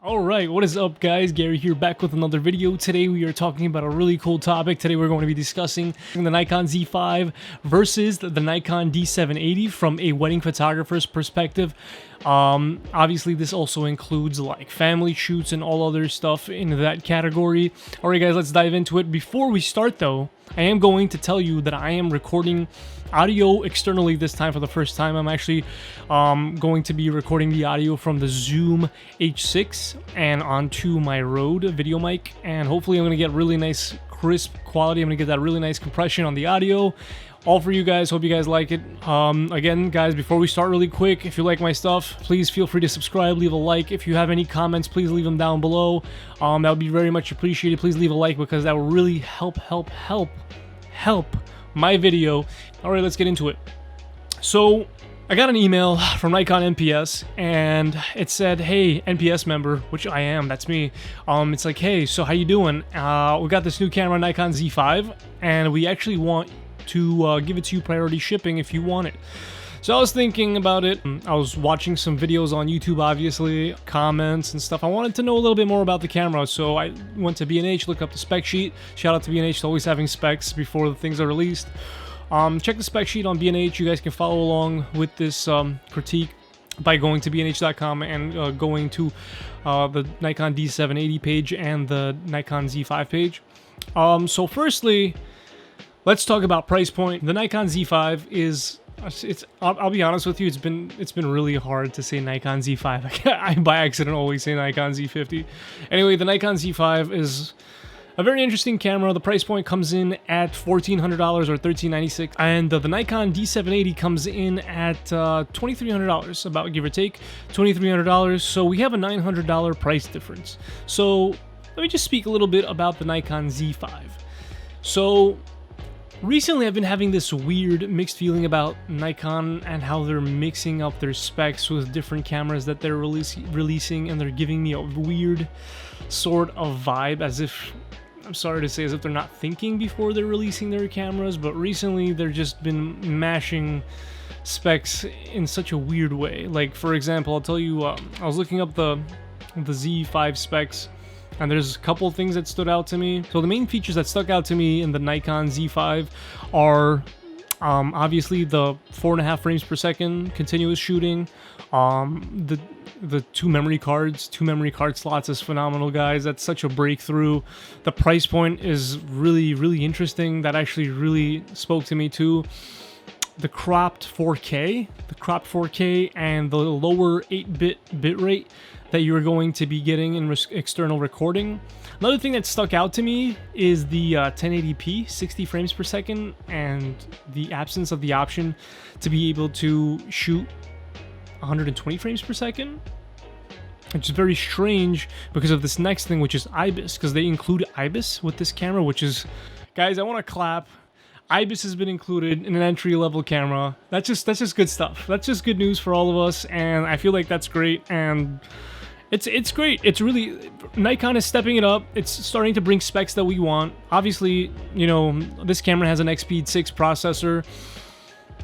Alright, what is up guys? Gary here, back with another video. Today we are talking about a really cool topic. Today we're going to be discussing the Nikon Z5 versus the Nikon D780 from a wedding photographer's perspective. Obviously this also includes like family shoots and all other stuff in that category. Alright guys, let's dive into it. Before we start though, I am going to tell you that I am recording audio externally this time for the first time. I'm actually going to be recording the audio from the Zoom H6 and onto my Rode video mic, and hopefully I'm going to get really nice crisp quality. I'm going to get that really nice compression on the audio. All for you guys. Hope you guys like it. Again, guys, before we start, really quick, if you like my stuff, please feel free to subscribe, leave a like. If you have any comments, please leave them down below. That would be very much appreciated. Please leave a like because that will really help my video. All right, let's get into it. So I got an email from Nikon NPS and it said, hey, NPS member, which I am, that's me. It's like, hey, so how you doing? We got this new camera, Nikon Z5, and we actually want to give it to you priority shipping if you want it. So I was thinking about it. I was watching some videos on YouTube, obviously, comments and stuff. I wanted to know a little bit more about the camera, so I went to B&H, looked up the spec sheet. Shout out to B&H, always having specs before the things are released. Check the spec sheet on B&H. You guys can follow along with this critique by going to bnh.com and going to the Nikon D780 page and the Nikon Z5 page. So firstly, let's talk about price point. The Nikon Z5 is... I'll be honest with you, it's been really hard to say Nikon Z5. I by accident always say Nikon Z50. Anyway, the Nikon Z5 is a very interesting camera. The price point comes in at $1,400 or $1,396, and the Nikon D780 comes in at $2,300, about give or take $2,300. So we have a $900 price difference. So let me just speak a little bit about the Nikon Z5. So recently, I've been having this weird mixed feeling about Nikon and how they're mixing up their specs with different cameras that they're releasing, and they're giving me a weird sort of vibe, as if, I'm sorry to say, as if they're not thinking before they're releasing their cameras, but recently they're just been mashing specs in such a weird way. Like, for example, I'll tell you, I was looking up the Z5 specs, and there's a couple things that stood out to me. So the main features that stuck out to me in the Nikon Z5 are obviously the 4.5 frames per second continuous shooting. The two memory card slots is phenomenal, guys. That's such a breakthrough. The price point is really interesting. That actually really spoke to me too. The cropped 4K and the lower 8-bit bitrate that you're going to be getting in external recording. Another thing that stuck out to me is the 1080p 60 frames per second and the absence of the option to be able to shoot 120 frames per second, which is very strange because of this next thing, which is IBIS, because they include IBIS with this camera, which is, guys, I want to clap. IBIS has been included in an entry-level camera. That's just good stuff. That's just good news for all of us, and I feel like that's great, and it's great. It's really, Nikon is stepping it up. It's starting to bring specs that we want. Obviously, you know, this camera has an XP 6 processor,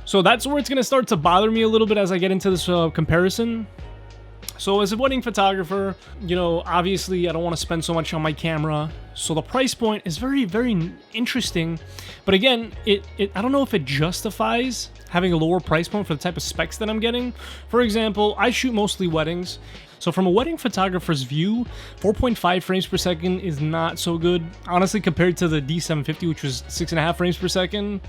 so that's where it's going to start to bother me a little bit as I get into this comparison. So as a wedding photographer, you know, obviously I don't want to spend so much on my camera. So the price point is very interesting. But again, I don't know if it justifies having a lower price point for the type of specs that I'm getting. For example, I shoot mostly weddings. So from a wedding photographer's view, 4.5 frames per second is not so good. Honestly, compared to the D750, which was 6.5 frames per second,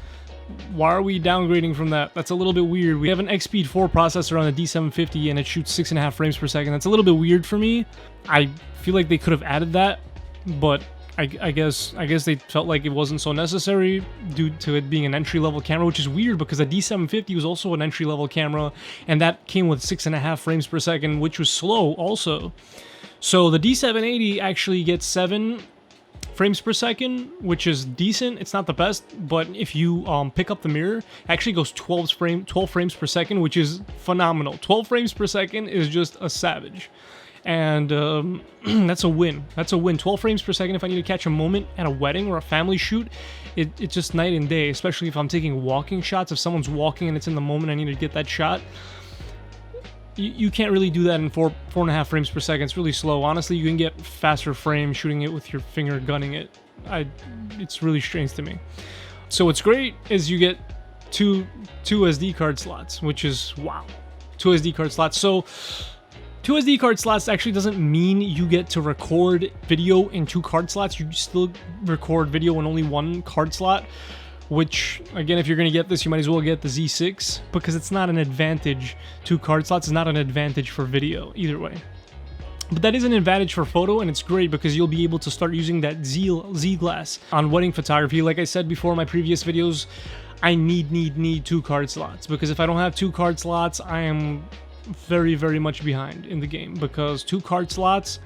why are we downgrading from that? That's a little bit weird. We have an X-Speed 4 processor on the D750 and it shoots 6.5 frames per second. That's a little bit weird for me. I feel like they could have added that, but I guess they felt like it wasn't so necessary due to it being an entry-level camera, which is weird because the D750 was also an entry-level camera, and that came with 6.5 frames per second, which was slow also. So the D780 actually gets 7 frames per second, which is decent. It's not the best, but if you pick up the mirror, it actually goes 12 frames per second, which is phenomenal. 12 frames per second is just a savage. And that's a win. That's a win. 12 frames per second if I need to catch a moment at a wedding or a family shoot. It's just night and day, especially if I'm taking walking shots. If someone's walking and it's in the moment, I need to get that shot. you can't really do that in 4.5 frames per second. It's really slow. Honestly, you can get faster frames shooting it with your finger gunning it. It's really strange to me. So what's great is you get two SD card slots, which is wow. 2 SD card slots. So 2 SD card slots actually doesn't mean you get to record video in 2 card slots. You still record video in only 1 card slot, which, again, if you're going to get this, you might as well get the Z6, because it's not an advantage. 2 card slots is not an advantage for video, either way. But that is an advantage for photo, and it's great because you'll be able to start using that Z glass on wedding photography. Like I said before in my previous videos, I need 2 card slots, because if I don't have 2 card slots, I am very much behind in the game, because 2 card slots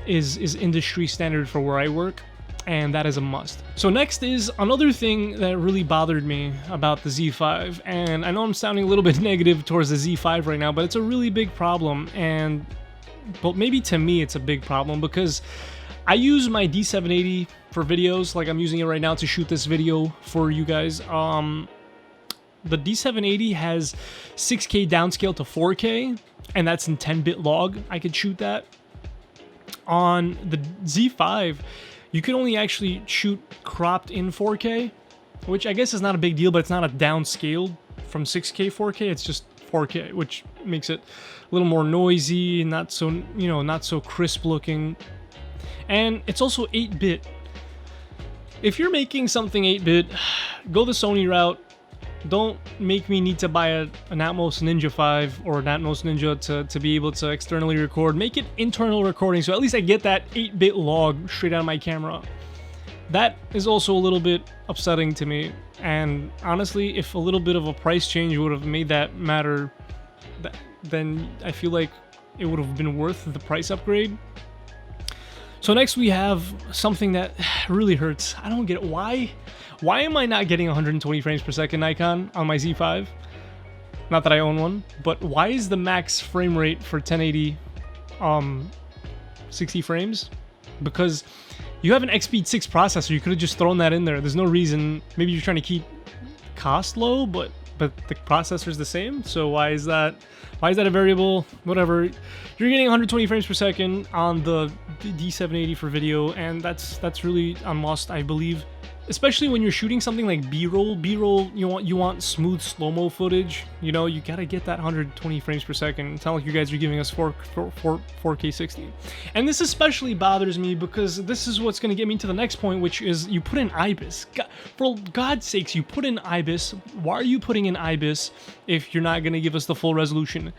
is industry standard for where I work, and that is a must. So next is another thing that really bothered me about the Z5, and I know I'm sounding a little bit negative towards the Z5 right now, but it's a really big problem, but maybe to me it's a big problem, because I use my D780 for videos, like I'm using it right now to shoot this video for you guys. The D780 has 6K downscale to 4K, and that's in 10-bit log. I could shoot that. On the Z5, you can only actually shoot cropped in 4K, which I guess is not a big deal, but it's not a downscaled from 6K 4K. It's just 4K, which makes it a little more noisy, not so, not so crisp looking. And it's also 8-bit. If you're making something 8-bit, go the Sony route. Don't make me need to buy an Atmos Ninja 5 or an Atmos Ninja to be able to externally record. Make it internal recording, so at least I get that 8-bit log straight out of my camera. That is also a little bit upsetting to me, and honestly, if a little bit of a price change would have made that matter, then I feel like it would have been worth the price upgrade. So next we have something that really hurts. I don't get it. Why am I not getting 120 frames per second Nikon on my Z5? Not that I own one, but why is the max frame rate for 1080 60 frames? Because you have an X-Speed 6 processor. You could have just thrown that in there. There's no reason. Maybe you're trying to keep cost low, but the processor's the same. So why is that? Why is that a variable? Whatever. You're getting 120 frames per second on the D780 for video, and that's really a must, I believe. Especially when you're shooting something like B-roll. B-roll, you want smooth slow-mo footage. You gotta get that 120 frames per second. It's not like you guys are giving us 4K 60. And this especially bothers me because this is what's gonna get me to the next point, which is you put in IBIS. For God's sakes, you put in IBIS. Why are you putting in IBIS if you're not gonna give us the full resolution?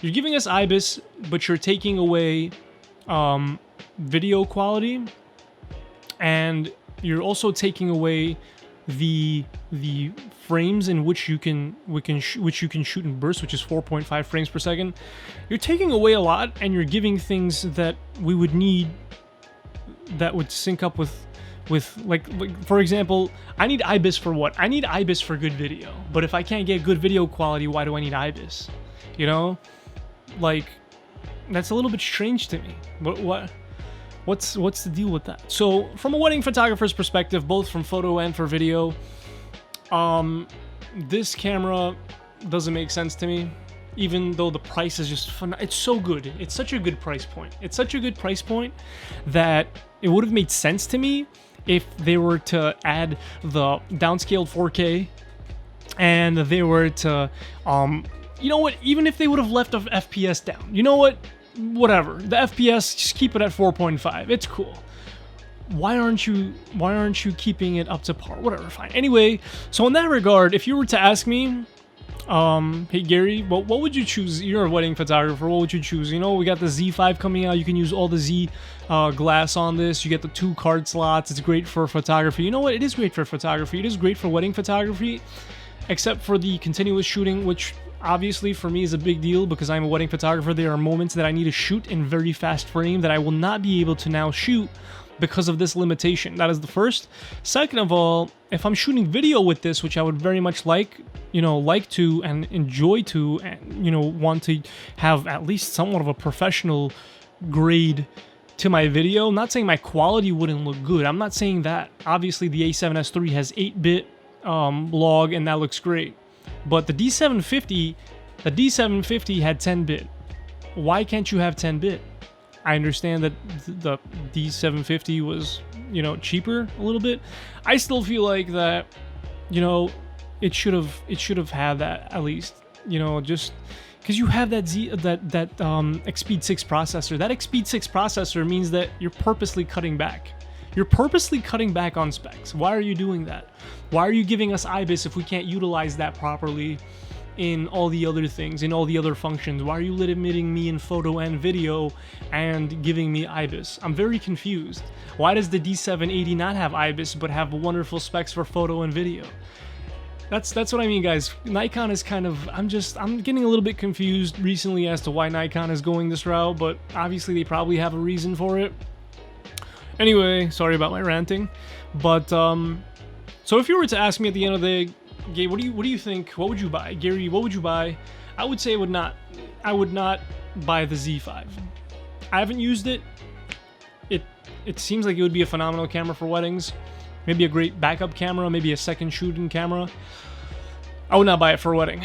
You're giving us IBIS, but you're taking away video quality, and you're also taking away the frames in which you can shoot in bursts, which is 4.5 frames per second. You're taking away a lot, and you're giving things that we would need that would sync up with like for example, I need IBIS for what? I need IBIS for good video. But if I can't get good video quality, why do I need IBIS? Like, that's a little bit strange to me. What's the deal with that? So from a wedding photographer's perspective, both from photo and for video, this camera doesn't make sense to me, even though the price is just fun. It's so good. It's such a good price point. It's such a good price point that it would have made sense to me if they were to add the downscaled 4K, and they were to, you know what, even if they would have left the FPS down, you know what? Whatever, the FPS, just keep it at 4.5. It's cool. Why aren't you keeping it up to par? Whatever, fine. Anyway, so in that regard, if you were to ask me, hey Gary, what would you choose? You're a wedding photographer. What would you choose? We got the Z5 coming out. You can use all the Z glass on this. You get the 2 card slots. It's great for photography. You know what? It is great for photography. It is great for wedding photography, except for the continuous shooting, which obviously for me is a big deal because I'm a wedding photographer. There are moments that I need to shoot in very fast frame that I will not be able to now shoot because of this limitation. That is the first. Second of all, if I'm shooting video with this, which I would very much like to and enjoy to, and want to have at least somewhat of a professional grade to my video. I'm not saying my quality wouldn't look good. I'm not saying that. Obviously the A7S III has 8-bit log, and that looks great. But the D750 The D750 had 10-bit. Why can't you have 10-bit? I understand that the D750 was, you know, cheaper a little bit. I still feel like that, you know, it should have had that at least, you know, just because you have that Xpeed 6 processor. That Xpeed 6 processor means that you're purposely cutting back. You're purposely cutting back on specs. Why are you doing that? Why are you giving us IBIS if we can't utilize that properly in all the other things, in all the other functions? Why are you limiting me in photo and video and giving me IBIS? I'm very confused. Why does the D780 not have IBIS but have wonderful specs for photo and video? That's what I mean, guys. Nikon is kind of, I'm getting a little bit confused recently as to why Nikon is going this route, but obviously they probably have a reason for it. Anyway, sorry about my ranting, but so if you were to ask me at the end of the day, Gabe, what do you think? What would you buy? Gary, what would you buy? I would say I would not buy the Z5. I haven't used it. It seems like it would be a phenomenal camera for weddings. Maybe a great backup camera, maybe a second shooting camera. I would not buy it for a wedding.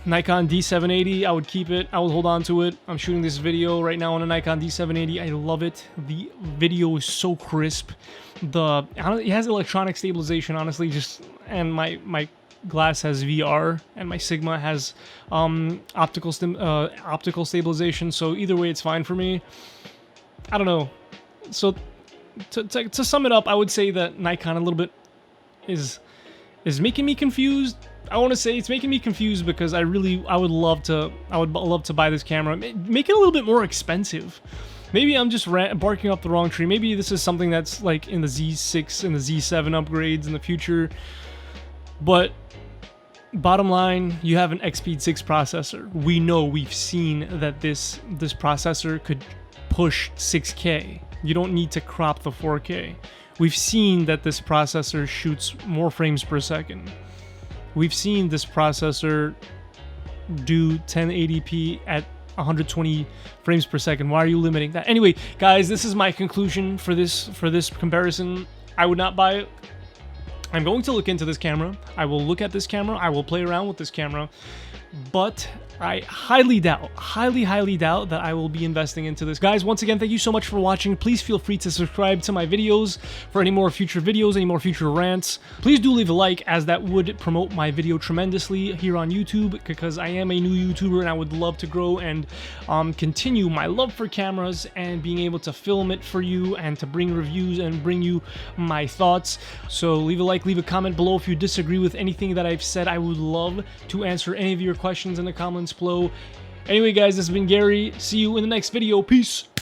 Nikon D780, I would keep it. I would hold on to it. I'm shooting this video right now on a Nikon D780. I love it. The video is so crisp. It has electronic stabilization, honestly, and my glass has VR, and my Sigma has optical stabilization. So either way, it's fine for me. I don't know. So to sum it up, I would say that Nikon a little bit is making me confused. I want to say it's making me confused because I would love to buy this camera. Make it a little bit more expensive. Maybe I'm just barking up the wrong tree. Maybe this is something that's like in the Z6 and the Z7 upgrades in the future. But bottom line, you have an Xpeed 6 processor. We've seen that this processor could push 6K. You don't need to crop the 4K. We've seen that this processor shoots more frames per second. We've seen this processor do 1080p at 120 frames per second. Why are you limiting that? Anyway, guys, this is my conclusion for this comparison. I would not buy it. I'm going to look into this camera. I will look at this camera. I will play around with this camera. But I highly doubt that I will be investing into this. Guys, once again, thank you so much for watching. Please feel free to subscribe to my videos for any more future videos, any more future rants. Please do leave a like, as that would promote my video tremendously here on YouTube, because I am a new YouTuber and I would love to grow and continue my love for cameras and being able to film it for you and to bring reviews and bring you my thoughts. So leave a like, leave a comment below if you disagree with anything that I've said. I would love to answer any of your questions in the comments below. Anyway, guys, this has been Gary. See you in the next video. Peace.